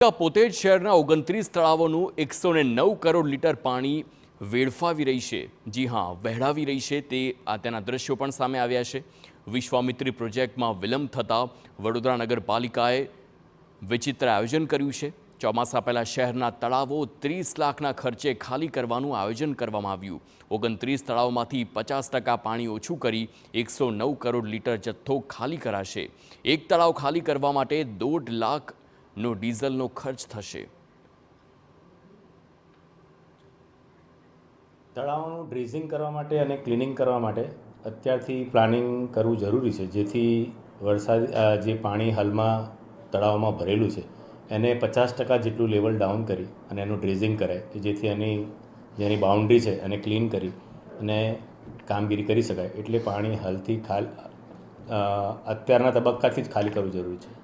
પોતે જ શહેરના 29 તળાવોનું 109 કરોડ લીટર પાણી વેડફાવી રહી છે। જી હા, વહેડાવી રહી છે તે તેના દ્રશ્યો પણ સામે આવ્યા છે। વિશ્વામિત્રી પ્રોજેક્ટમાં વિલંબ થતાં વડોદરા નગરપાલિકાએ વિચિત્ર આયોજન કર્યું છે। ચોમાસા પહેલા શહેરના તળાવો 30 લાખના ખર્ચે ખાલી કરવાનું આયોજન કરવામાં આવ્યું। 29 તળાવોમાંથી 50% પાણી ઓછું કરી 109 કરોડ લીટર જથ્થો ખાલી કરાશે। એક તળાવ ખાલી કરવા માટે 1.5 લાખ નો ડીઝલનો ખર્ચ થશે। તળાવનું ડ્રેઝિંગ કરવા માટે અને ક્લિનિંગ કરવા માટે અત્યારથી પ્લાનિંગ કરવું જરૂરી છે, જેથી વરસાદ જે પાણી હાલમાં તળાવમાં ભરેલું છે એને 50% જેટલું લેવલ ડાઉન કરી અને એનું ડ્રેઝિંગ કરાય કે જેથી જેની બાઉન્ડ્રી છે એને ક્લીન કરી અને કામગીરી કરી શકાય। એટલે પાણી હાલથી અત્યારના તબક્કાથી જ ખાલી કરવું જરૂરી છે।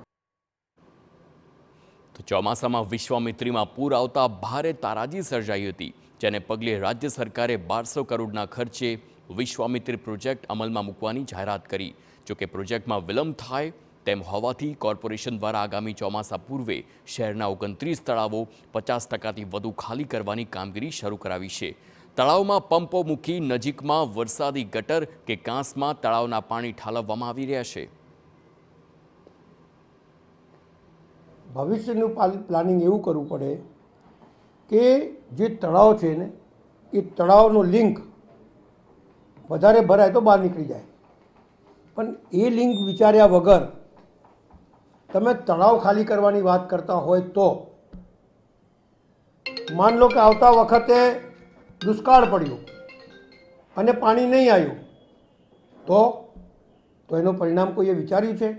તો ચોમાસામાં વિશ્વામિત્રીમાં પૂર આવતા ભારે તારાજી સર્જાઈ હતી, જેને પગલે રાજ્ય સરકારે 1200 કરોડના ખર્ચે વિશ્વામિત્રી પ્રોજેક્ટ અમલમાં મૂકવાની જાહેરાત કરી। જોકે પ્રોજેક્ટમાં વિલંબ થાય તેમ હોવાથી કોર્પોરેશન દ્વારા આગામી ચોમાસા પૂર્વે શહેરના 29 તળાવો 50%થી વધુ ખાલી કરવાની કામગીરી શરૂ કરાવી છે। તળાવમાં પંપો મૂકી નજીકમાં વરસાદી ગટર કે કાંસમાં તળાવના પાણી ઠાલવવામાં આવી રહ્યા છે। ભવિષ્યનું પ્લાનિંગ એવું કરવું પડે કે જે તળાવ છે ને એ તળાવનો લિંક વધારે ભરાય તો બહાર નીકળી જાય, પણ એ લિંક વિચાર્યા વગર તમે તળાવ ખાલી કરવાની વાત કરતા હોય તો માન લો કે આવતા વખતે દુષ્કાળ પડ્યો અને પાણી નહીં આવ્યું તો એનું પરિણામ કોઈએ વિચાર્યું છે?